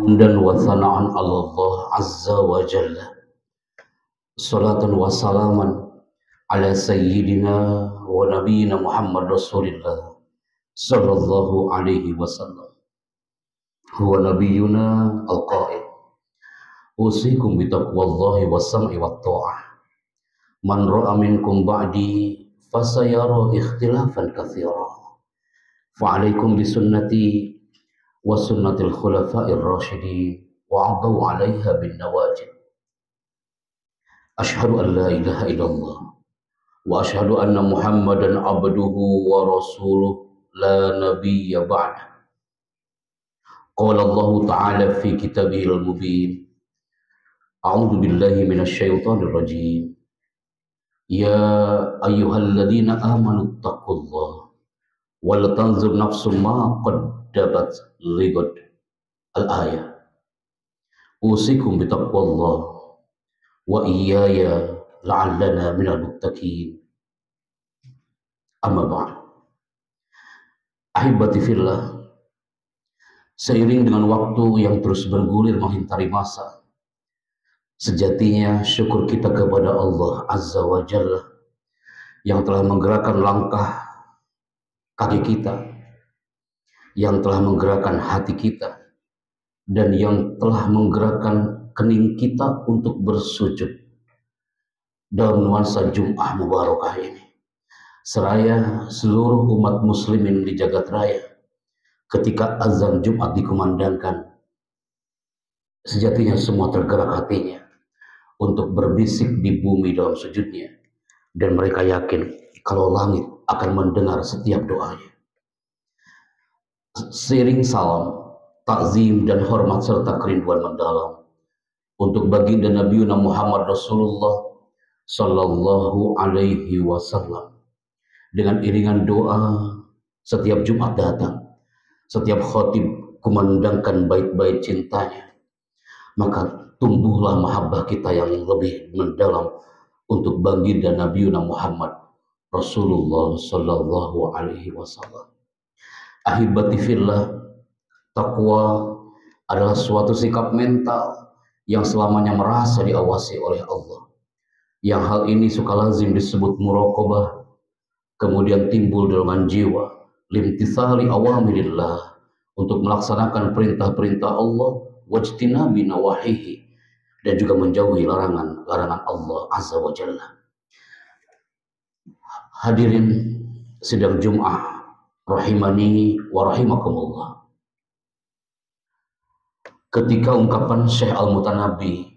Hamdan wa thana'an 'ala Allah azza wa jalla. Salatan wa salaman ala sayyidina wa nabiyyina Muhammad Rasulillah sallallahu alaihi wasallam. Huwa nabiyyuna al-qa'id. Usikum bi taqwallahi was-sam'i wat-tha'ah. Man ra'a minkum ba'di fasayara ikhtilafan katsira. Fa'alaikum bi sunnati wa sunnatil khulafa'ir rasyidin wa 'addu 'alaiha bin nawajid. Asyhadu an la ilaha illallah wa asyhadu anna Muhammadan abduhu wa rasuluh la nabiyya ba'da. Qala Allah ta'ala fi kitabihil mubin. A'udzu billahi minasy syaithanir rajim. Ya ayyuhalladzina amanu taqullaha wal tanzur nafsum ma qaddamat lighad. Al-ayah. Usikum bi taqwallah wa iyaya la'allana minal muttaqin. Amma ba'd. Ahibati fillah, seiring dengan waktu yang terus bergulir menghintari masa, sejatinya syukur kita kepada Allah azza wa jalla yang telah menggerakkan langkah kaki kita, yang telah menggerakkan hati kita, dan yang telah menggerakkan kening kita untuk bersujud dalam nuansa Jum'ah Mubarakah ini, seraya seluruh umat muslimin di jagat raya. Ketika azan Jumat dikumandangkan, sejatinya semua tergerak hatinya untuk berbisik di bumi dalam sujudnya, dan mereka yakin kalau langit akan mendengar setiap doanya. Seiring salam, takzim dan hormat serta kerinduan mendalam untuk baginda Nabi Muhammad Rasulullah sallallahu alaihi wasallam, dengan iringan doa setiap Jumat datang, setiap khatib kumandangkan bait-bait cintanya, maka tumbuhlah mahabbah kita yang lebih mendalam untuk baginda Nabi Muhammad Rasulullah sallallahu alaihi wasallam. Ahibati fillah, takwa adalah suatu sikap mental yang selamanya merasa diawasi oleh Allah. Yang hal ini suka lazim disebut muraqabah, kemudian timbul dorongan jiwa limtithali awamirillah, untuk melaksanakan perintah-perintah Allah, wajtinabi nawahihi, dan juga menjauhi larangan-larangan Allah azza wa jalla. Hadirin sidang Jum'ah rahimani wa rahimakumullah. Ketika ungkapan Syekh Al-Mutanabbi,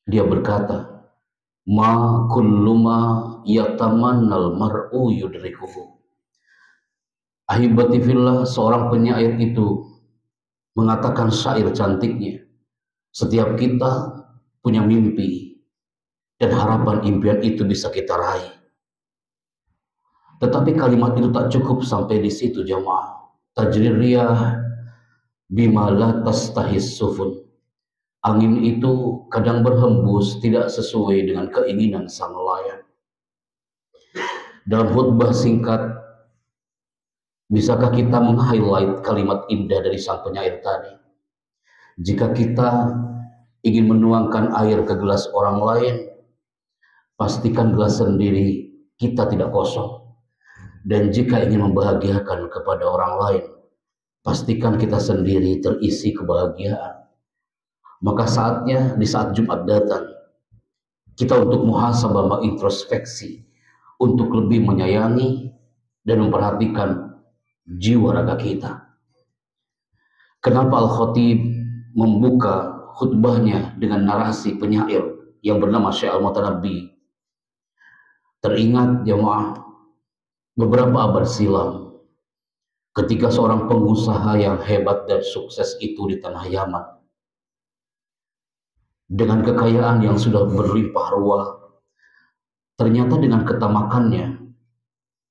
dia berkata, ma kullu ma yatamannal mar'u yudrikuhu. Ahibati fillah, seorang penyair itu mengatakan syair cantiknya, setiap kita punya mimpi dan harapan impian itu bisa kita raih. Tetapi kalimat itu tak cukup sampai di situ jamaah. Tajrir riyah bima la tastahis sufun. Angin itu kadang berhembus tidak sesuai dengan keinginan sang nelayan. Dalam khutbah singkat, bisakah kita meng-highlight kalimat indah dari sang penyair tadi? Jika kita ingin menuangkan air ke gelas orang lain, pastikan gelas sendiri kita tidak kosong. Dan jika ingin membahagiakan kepada orang lain, pastikan kita sendiri terisi kebahagiaan. Maka saatnya di saat Jumat datang, kita untuk muhasabah, mengintrospeksi, untuk lebih menyayangi dan memperhatikan jiwa raga kita. Kenapa Al-Khatib membuka khutbahnya dengan narasi penyair yang bernama Syekh Al-Mutanabbi? Teringat jemaah, beberapa abad silam, ketika seorang pengusaha yang hebat dan sukses itu di tanah Yaman, dengan kekayaan yang sudah berlimpah ruah, ternyata dengan ketamakannya,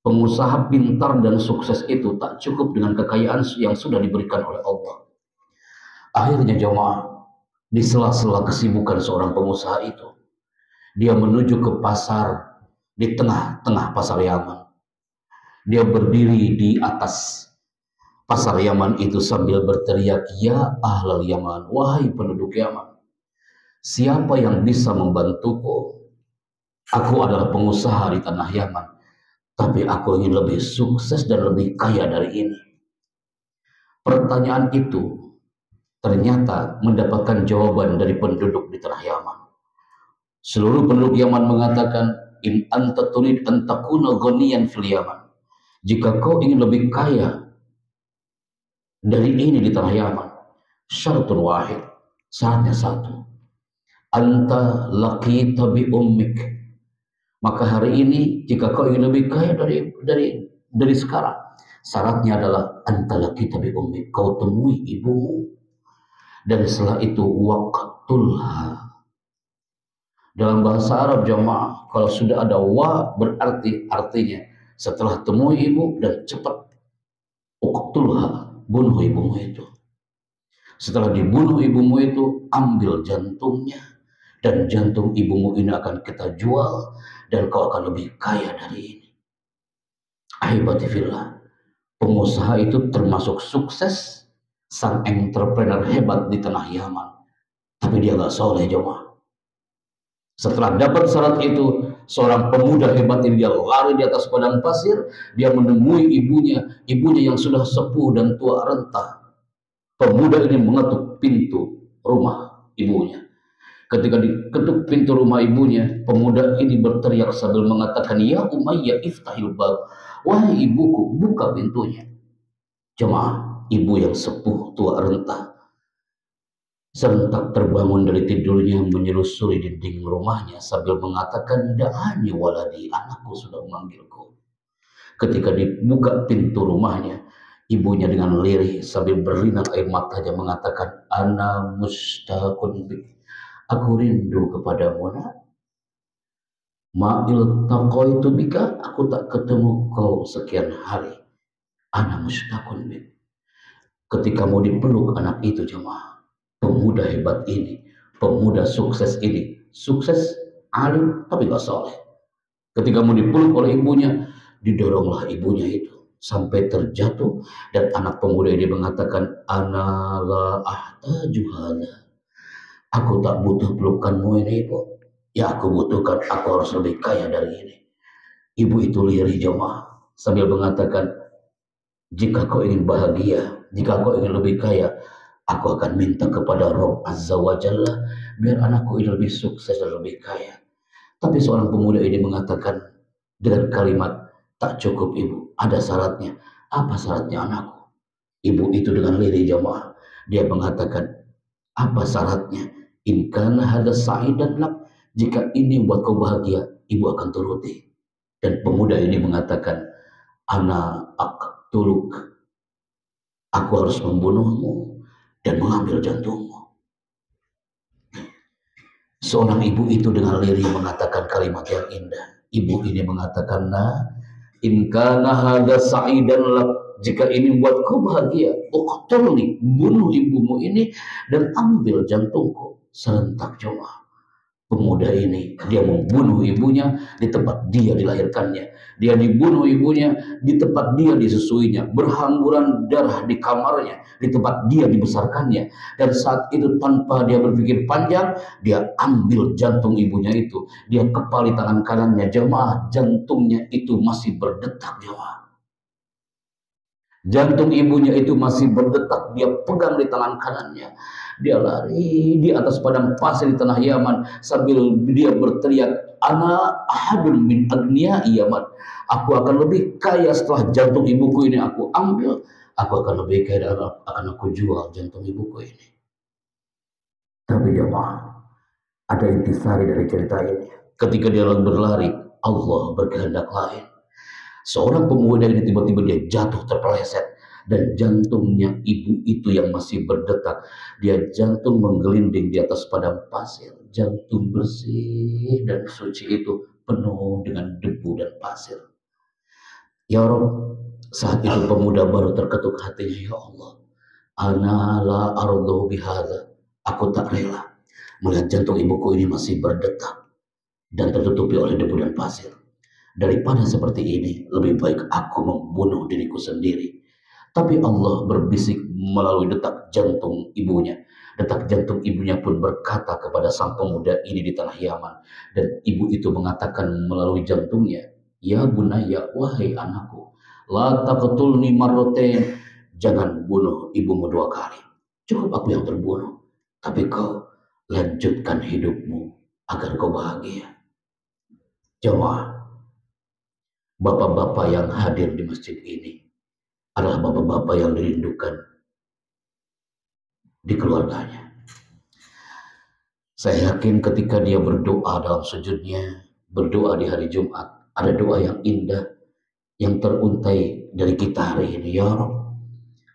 pengusaha pintar dan sukses itu tak cukup dengan kekayaan yang sudah diberikan oleh Allah. Akhirnya jemaah, di sela-sela kesibukan seorang pengusaha itu, dia menuju ke pasar di tengah-tengah pasar Yaman. Dia berdiri di atas pasar Yaman itu sambil berteriak, "Ya ahlal Yaman, wahai penduduk Yaman, siapa yang bisa membantuku? Aku adalah pengusaha di tanah Yaman, tapi aku ingin lebih sukses dan lebih kaya dari ini." Pertanyaan itu ternyata mendapatkan jawaban dari penduduk di tanah Yaman. Seluruh penduduk Yaman mengatakan, "In anta turid an takuna ghaniyan fil Yaman." Jika kau ingin lebih kaya dari ini di tanah Yaman, syaratun wahid, syaratnya satu. Anta laqita bi ummik. Maka hari ini jika kau ingin lebih kaya dari sekarang, syaratnya adalah anta laqita bi ummik, kau temui ibumu. Dan setelah itu waqtulha. Dalam bahasa Arab jamaah, kalau sudah ada wa berarti artinya setelah temui ibu dan cepat uqtulha, bunuh ibumu itu. Setelah dibunuh ibumu itu, ambil jantungnya, dan jantung ibumu ini akan kita jual, dan kau akan lebih kaya dari ini. Ahibati fillah, pengusaha itu termasuk sukses, sang entrepreneur hebat di tanah Yaman, tapi dia gak soleh jemaah. Setelah dapat syarat itu, seorang pemuda hebat ini dia lari di atas padang pasir, dia menemui ibunya yang sudah sepuh dan tua renta. Pemuda ini mengetuk pintu rumah ibunya. Ketika diketuk pintu rumah ibunya, pemuda ini berteriak sambil mengatakan, "Ya Umayyah, iftahil bab." Wahai ibuku, buka pintunya. Jemaah, ibu yang sepuh tua renta serentak terbangun dari tidurnya, menyelusuri dinding rumahnya sambil mengatakan, "Da'ani waladi, anakku sudah memanggilku." Ketika dibuka pintu rumahnya, ibunya dengan lirih sambil berlinang air matanya mengatakan, "Ana mustaqun bik." Aku rindu kepadamu, nak. Ma'il taqaitu bika, aku tak ketemu kau sekian hari. Ana mustaqun bik. Ketika mau dipeluk anak itu jemaah, pemuda hebat ini, pemuda sukses ini, sukses alim tapi gak soleh. Ketika mau dipeluk oleh ibunya, didoronglah ibunya itu sampai terjatuh, dan anak pemuda ini mengatakan, "Ana la ahtaju hadza." Aku tak butuh pelukanmu ini, ibu. Ya aku butuhkan, aku harus lebih kaya dari ini. Ibu itu lirih jemaah sambil mengatakan, "Jika kau ingin bahagia, jika kau ingin lebih kaya, aku akan minta kepada Rabb Azza wa Jalla biar anakku ini lebih sukses dan lebih kaya." Tapi seorang pemuda ini mengatakan dengan kalimat, "Tak cukup ibu, ada syaratnya." "Apa syaratnya anakku?" Ibu itu dengan lirih jemaah, dia mengatakan, "Apa syaratnya? In kana hadza sa'idan lak." Jika ini membuat kau bahagia, ibu akan turuti. Dan pemuda ini mengatakan, "Ana aqtuluk." Aku harus membunuhmu dan mengambil jantungmu. Seorang ibu itu dengan lirih mengatakan kalimat yang indah. Ibu ini mengatakan, "Nah, in kana hadza sa'idan lak." Jika ini membuat kau bahagia, uqtulni, bunuh ibumu ini dan ambil jantungku. Serentak jemaah. Pemuda ini, dia membunuh ibunya di tempat dia dilahirkannya. Dia dibunuh ibunya di tempat dia disusuinya. Berhamburan darah di kamarnya, di tempat dia dibesarkannya. Dan saat itu tanpa dia berpikir panjang, dia ambil jantung ibunya itu. Dia kepali tangan kanannya, jemaah, jantungnya itu masih berdetak jemaah. Jantung ibunya itu masih berdetak, dia pegang di tangan kanannya. Dia lari di atas padang pasir di tanah Yaman sambil dia berteriak, "Ana ahadun min agniya Yaman." Aku akan lebih kaya setelah jantung ibuku ini aku ambil. Aku akan lebih kaya dan akan aku jual jantung ibuku ini. Tapi jemaah, ada intisari dari cerita ini. Ketika dia berlari, Allah berkehendak lain. Seorang pemuda ini tiba-tiba dia jatuh terpeleset. Dan jantungnya ibu itu yang masih berdetak, dia jantung menggelinding di atas padang pasir. Jantung bersih dan suci itu penuh dengan debu dan pasir. Ya Rabb, saat itu pemuda baru terketuk hatinya, "Ya Allah, ana la ardu bihadza." Aku tak rela melihat jantung ibuku ini masih berdetak dan tertutupi oleh debu dan pasir. Daripada seperti ini, lebih baik aku membunuh diriku sendiri. Tapi Allah berbisik melalui detak jantung ibunya. Detak jantung ibunya pun berkata kepada sang pemuda ini di tanah Yaman. Dan ibu itu mengatakan melalui jantungnya, ya bunaya, wahai anakku, la taqtulni marratain, jangan bunuh ibumu 2 kali. Cukup aku yang terbunuh, tapi kau lanjutkan hidupmu agar kau bahagia. Jemaah, bapak-bapak yang hadir di masjid ini adalah bapak-bapak yang dirindukan di keluarganya. Saya yakin ketika dia berdoa dalam sujudnya, berdoa di hari Jumat, ada doa yang indah yang teruntai dari kita hari ini. Ya Rabb,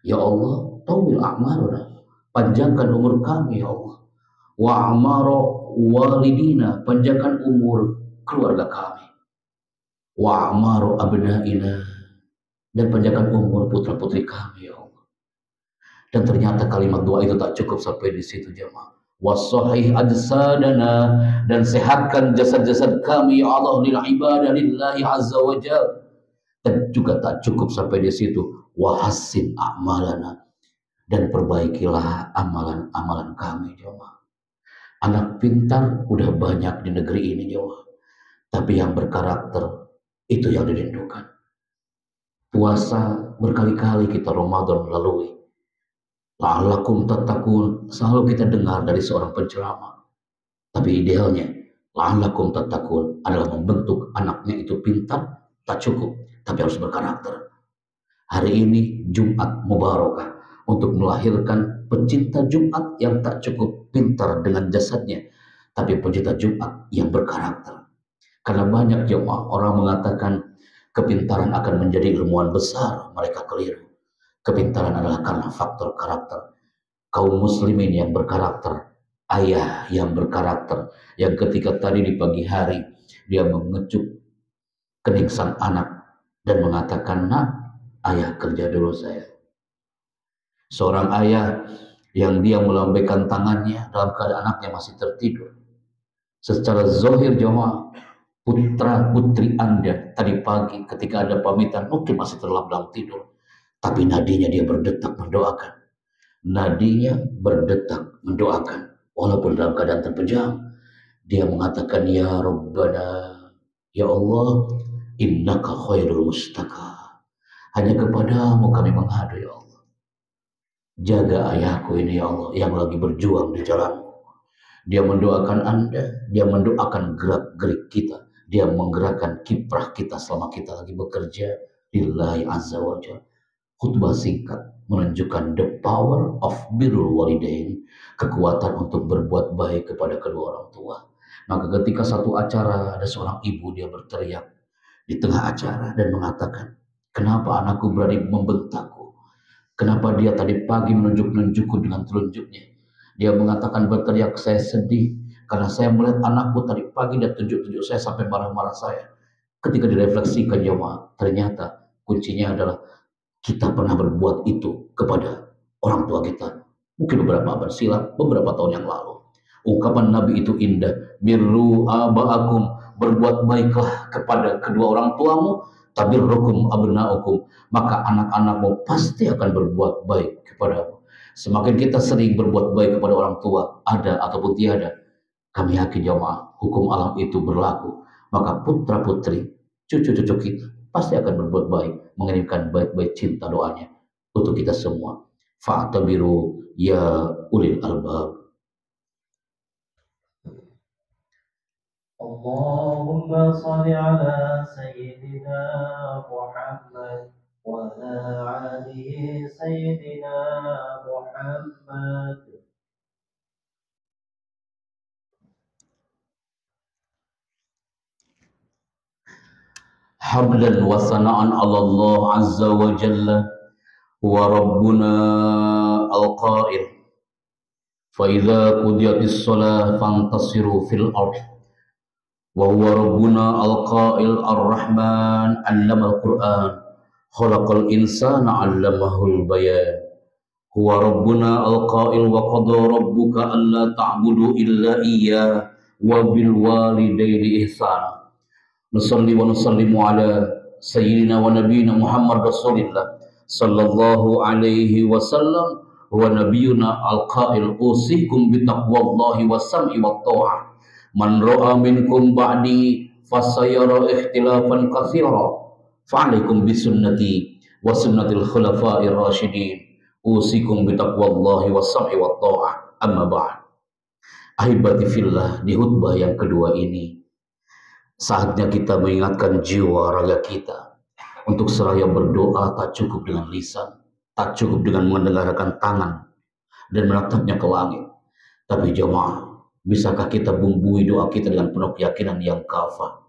ya Allah, tawil a'maruna, panjangkan umur kami ya Allah. Wa a'mara walidina, panjangkan umur keluarga kami. Wa a'mara abnaina, dan panjangkan umur putra-putri kami ya Allah. Dan ternyata kalimat doa itu tak cukup sampai di situ jemaah. Wasahih ajsadana, dan sehatkan jasad-jasad kami ya Allah lil ibadah lillahi azza wa jalla. Dan juga tak cukup sampai di situ. Wahassin a'malana, dan perbaikilah amalan-amalan kami jemaah. Anak pintar udah banyak di negeri ini jemaah, tapi yang berkarakter itu yang dirindukan. Puasa berkali-kali kita Ramadan lalui. La'allakum tattaqun selalu kita dengar dari seorang penceramah. Tapi idealnya la'allakum tattaqun adalah membentuk anaknya itu pintar, tak cukup, tapi harus berkarakter. Hari ini Jumat Mubarakah untuk melahirkan pecinta Jumat yang tak cukup pintar dengan jasadnya, tapi pecinta Jumat yang berkarakter. Karena banyak jemaah orang mengatakan kepintaran akan menjadi ilmuwan besar, mereka keliru. Kepintaran adalah karena faktor karakter. Kaum muslimin yang berkarakter, ayah yang berkarakter, yang ketika tadi di pagi hari dia mengecup kening sang anak dan mengatakan, nak, ayah kerja dulu saya. Seorang ayah yang dia melambaikan tangannya dalam keadaan anaknya masih tertidur. Secara zahir jemaah, putra putri Anda tadi pagi ketika Anda pamitan mungkin masih terlelap dalam tidur. Tapi nadinya dia berdetak mendoakan. Nadinya berdetak mendoakan. Walaupun dalam keadaan terpejam. Dia mengatakan, ya Rabbana, ya Allah, innaka khairul mustaka. Hanya kepadamu kami mengadu ya Allah. Jaga ayahku ini ya Allah, yang lagi berjuang di jalanmu. Dia mendoakan Anda. Dia mendoakan gerak-gerik kita. Dia menggerakkan kiprah kita selama kita lagi bekerja. Lillahi azza wa jalla. Khutbah singkat menunjukkan the power of birrul walidain, kekuatan untuk berbuat baik kepada kedua orang tua. Maka ketika satu acara ada seorang ibu, dia berteriak di tengah acara dan mengatakan, kenapa anakku berani membentakku? Kenapa dia tadi pagi menunjuk-nunjukku dengan telunjuknya? Dia mengatakan berteriak, saya sedih karena saya melihat anakku tadi pagi dan tunjuk-tunjuk saya sampai marah-marah saya. Ketika direfleksikan jemaah, ternyata kuncinya adalah kita pernah berbuat itu kepada orang tua kita. Mungkin beberapa abad silam, beberapa tahun yang lalu. Ungkapan Nabi itu indah. Birru aba'akum, berbuat baiklah kepada kedua orang tuamu. Tabirrukum abna'ukum, maka anak-anakmu pasti akan berbuat baik kepadamu. Semakin kita sering berbuat baik kepada orang tua, ada ataupun tiada, kami yakin jemaah, hukum alam itu berlaku. Maka putra-putri, cucu-cucu kita pasti akan berbuat baik, mengirimkan baik-baik cinta doanya untuk kita semua. Fa'tabiru ya ulil albab. Allahumma salli ala Sayyidina Muhammad wa ala alihi Sayyidina Muhammad. Hamdan wa sana'an ala Allah azza wa jalla wa rabbuna al-qail fa idza qudiyatis shalah fantasiru fil ardh wa huwa rabbuna al-qail ar-rahman 'allama al-Qur'an khalaqal insana 'allamahul bayan huwa rabbuna al-qail wa qada rabbuka alla ta'budu illa iyyah wa bil walidaini ihsana. Nusalli wa nusallimu ala sayyidina wa nabiyina Muhammad Rasulillah sallallahu alaihi wasallam huwa nabiyuna al-qail usikum bitaqwallahi was-sam'i wat-tha'ah man ra'a minkum ba'di fasayara ikhtilafan katsira fa'alaikum bisunnati wa sunnatil khulafa'ir rasyidin usikum bitaqwallahi was-sam'i wat-tha'ah amma ba'd. Ahibati fillah, di khutbah yang kedua ini saatnya kita mengingatkan jiwa raga kita untuk seraya berdoa tak cukup dengan lisan, tak cukup dengan mendengarkan tangan dan menatapnya ke langit. Tapi jemaah, bisakah kita bumbui doa kita dengan penuh keyakinan yang kafah?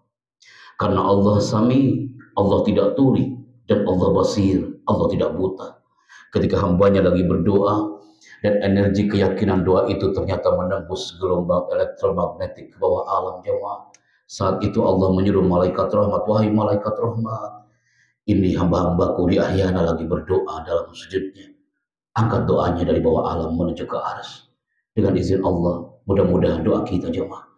Karena Allah Sami, Allah tidak tuli, dan Allah Basir, Allah tidak buta. Ketika hambanya lagi berdoa, dan energi keyakinan doa itu ternyata menembus gelombang elektromagnetik ke bawah alam jemaah. Saat itu Allah menyuruh malaikat rahmat, wahai malaikat rahmat, ini hamba-hambaku di ahyana lagi berdoa dalam sujudnya. Angkat doanya dari bawah alam menuju ke arsy. Dengan izin Allah, mudah-mudahan doa kita jemaah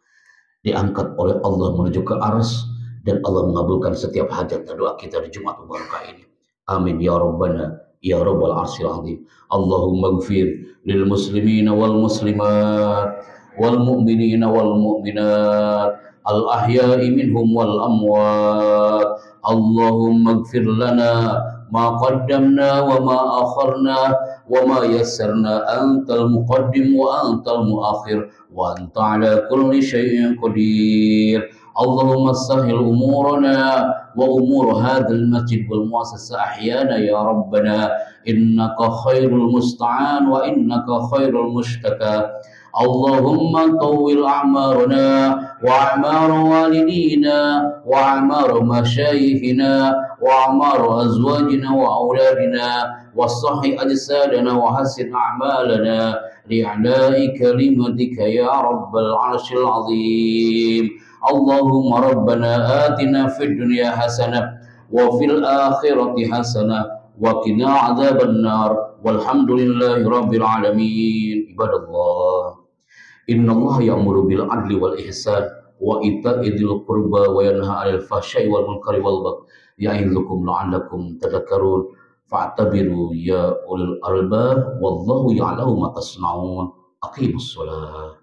diangkat oleh Allah menuju ke arsy dan Allah mengabulkan setiap hajat dan doa kita di Jumat Mubarakah ini. Amin ya Rabbana ya Rabbal Arsyil Azim. Allahumma ighfir lil muslimina wal muslimat wal mu'minina wal mu'minat al ahya'i minhum wal amwat. Allahumma ighfir lana ma qaddamna wa ma akharna wa ma yassarna antal muqaddim wa antal muakhir wa anta ala kulli syai'in qadir. Allahumma sahhil umurana wa umur hadzal masjid wal muassasah ahyana ya rabbana innaka khairul musta'an wa innaka khairul mushtaka. Allahumma tawwil a'marana wa a'mar walidina wa a'mar masyayikhina wa a'mar azwajina wa auladina wa sahhi ajsadana wa hasin a'malana li'ala'i kalimatika ya rabbal arsyil azim. Allahumma rabbana atina fid dunya hasanah wa fil akhirati hasanah wa qina adzaban nar walhamdulillahi rabbil alamin. Ibadallah, innallaha ya'muru bil adli wal ihsan wa ita'i dzil qurba wa yanha 'anil fahsya'i wal munkari wal baghi ya'idzukum la'allakum tadhakkarun fa'tabiru ya ulil albab wallahu ya'lamu ma tasna'un. Aqimus shalah.